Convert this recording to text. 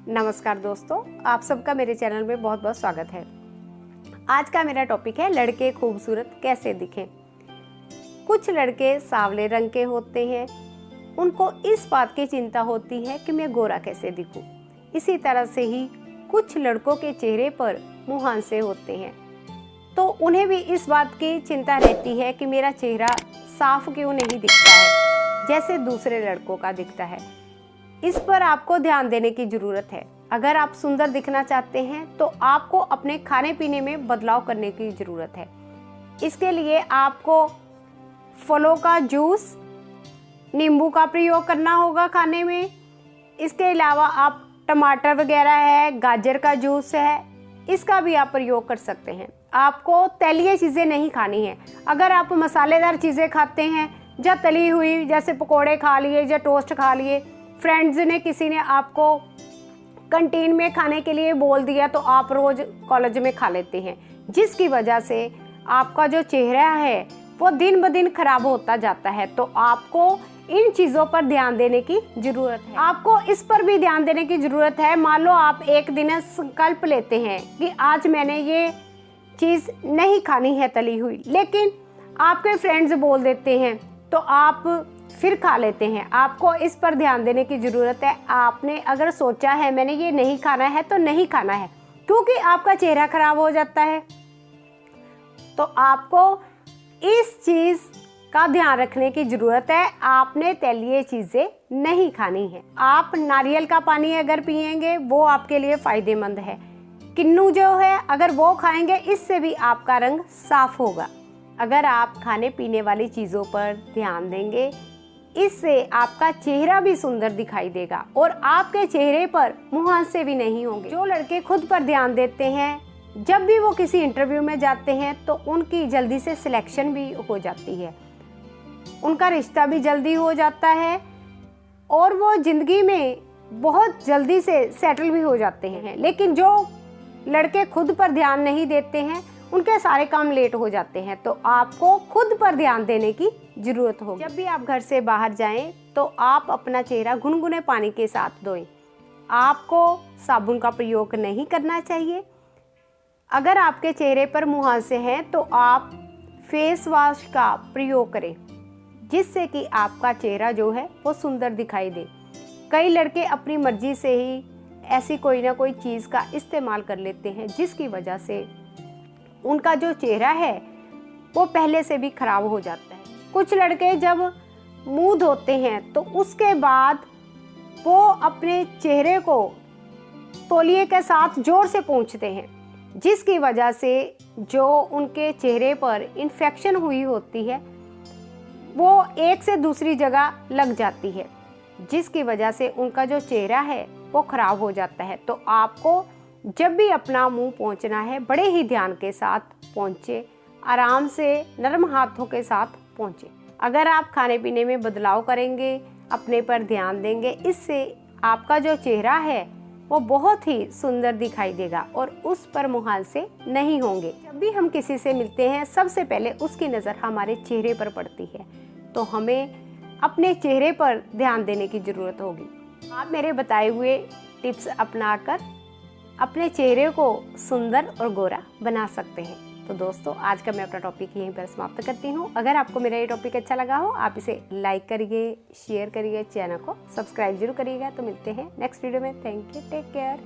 नमस्कार दोस्तों, आप सबका मेरे चैनल में बहुत बहुत स्वागत है। आज का मेरा टॉपिक है लड़के खूबसूरत कैसे दिखें। कुछ लड़के सांवले रंग के होते हैं, उनको इस बात की चिंता होती है कि मैं गोरा कैसे दिखूं। इसी तरह से ही कुछ लड़कों के चेहरे पर मुहांसे होते हैं, तो उन्हें भी इस बात की चिंता रहती है कि मेरा चेहरा साफ क्यों नहीं दिखता है जैसे दूसरे लड़कों का दिखता है। इस पर आपको ध्यान देने की ज़रूरत है। अगर आप सुंदर दिखना चाहते हैं तो आपको अपने खाने पीने में बदलाव करने की ज़रूरत है। इसके लिए आपको फलों का जूस, नींबू का प्रयोग करना होगा खाने में। इसके अलावा आप टमाटर वगैरह है, गाजर का जूस है, इसका भी आप प्रयोग कर सकते हैं। आपको तैलीय चीज़ें नहीं खानी है। अगर आप मसालेदार चीज़ें खाते हैं या तली हुई, जैसे पकोड़े खा लिए या टोस्ट खा लिए, फ्रेंड्स ने किसी ने आपको कैंटीन में खाने के लिए बोल दिया तो आप रोज़ कॉलेज में खा लेते हैं, जिसकी वजह से आपका जो चेहरा है वो दिन ब दिन खराब होता जाता है। तो आपको इन चीज़ों पर ध्यान देने की ज़रूरत है। आपको इस पर भी ध्यान देने की ज़रूरत है। मान लो आप एक दिन संकल्प लेते हैं कि आज मैंने ये चीज़ नहीं खानी है तली हुई, लेकिन आपके फ्रेंड्स बोल देते हैं तो आप फिर खा लेते हैं। आपको इस पर ध्यान देने की ज़रूरत है। आपने अगर सोचा है मैंने ये नहीं खाना है तो नहीं खाना है, क्योंकि आपका चेहरा खराब हो जाता है। तो आपको इस चीज़ का ध्यान रखने की ज़रूरत है। आपने तैलीय चीज़ें नहीं खानी है। आप नारियल का पानी अगर पिएंगे वो आपके लिए फ़ायदेमंद है। किन्नू जो है अगर वो खाएंगे, इससे भी आपका रंग साफ होगा। अगर आप खाने पीने वाली चीज़ों पर ध्यान देंगे, इससे आपका चेहरा भी सुंदर दिखाई देगा और आपके चेहरे पर मुहांसे भी नहीं होंगे। जो लड़के खुद पर ध्यान देते हैं, जब भी वो किसी इंटरव्यू में जाते हैं तो उनकी जल्दी से सिलेक्शन भी हो जाती है, उनका रिश्ता भी जल्दी हो जाता है और वो ज़िंदगी में बहुत जल्दी से सेटल भी हो जाते हैं। लेकिन जो लड़के खुद पर ध्यान नहीं देते हैं, उनके सारे काम लेट हो जाते हैं। तो आपको खुद पर ध्यान देने की ज़रूरत होगी। जब भी आप घर से बाहर जाएं तो आप अपना चेहरा गुनगुने पानी के साथ धोएं। आपको साबुन का प्रयोग नहीं करना चाहिए। अगर आपके चेहरे पर मुहांसे हैं तो आप फेस वॉश का प्रयोग करें, जिससे कि आपका चेहरा जो है वो सुंदर दिखाई दे। कई लड़के अपनी मर्जी से ही ऐसी कोई ना कोई चीज़ का इस्तेमाल कर लेते हैं, जिसकी वजह से उनका जो चेहरा है वो पहले से भी खराब हो जाता है। कुछ लड़के जब मुंह धोते हैं तो उसके बाद वो अपने चेहरे को तौलिए के साथ जोर से पोंछते हैं, जिसकी वजह से जो उनके चेहरे पर इन्फेक्शन हुई होती है वो एक से दूसरी जगह लग जाती है, जिसकी वजह से उनका जो चेहरा है वो खराब हो जाता है। तो आपको जब भी अपना मुंह पोंछना है, बड़े ही ध्यान के साथ पोंछे, आराम से नरम हाथों के साथ पोंछे। अगर आप खाने पीने में बदलाव करेंगे, अपने पर ध्यान देंगे, इससे आपका जो चेहरा है वो बहुत ही सुंदर दिखाई देगा और उस पर मुहांसे नहीं होंगे। जब भी हम किसी से मिलते हैं, सबसे पहले उसकी नज़र हमारे चेहरे पर पड़ती है, तो हमें अपने चेहरे पर ध्यान देने की ज़रूरत होगी। आप मेरे बताए हुए टिप्स अपनाकर अपने चेहरे को सुंदर और गोरा बना सकते हैं। तो दोस्तों, आज का मैं अपना टॉपिक यहीं पर समाप्त करती हूँ। अगर आपको मेरा ये टॉपिक अच्छा लगा हो, आप इसे लाइक करिए, शेयर करिए, चैनल को सब्सक्राइब जरूर करिएगा। तो मिलते हैं नेक्स्ट वीडियो में। Thank you, take care.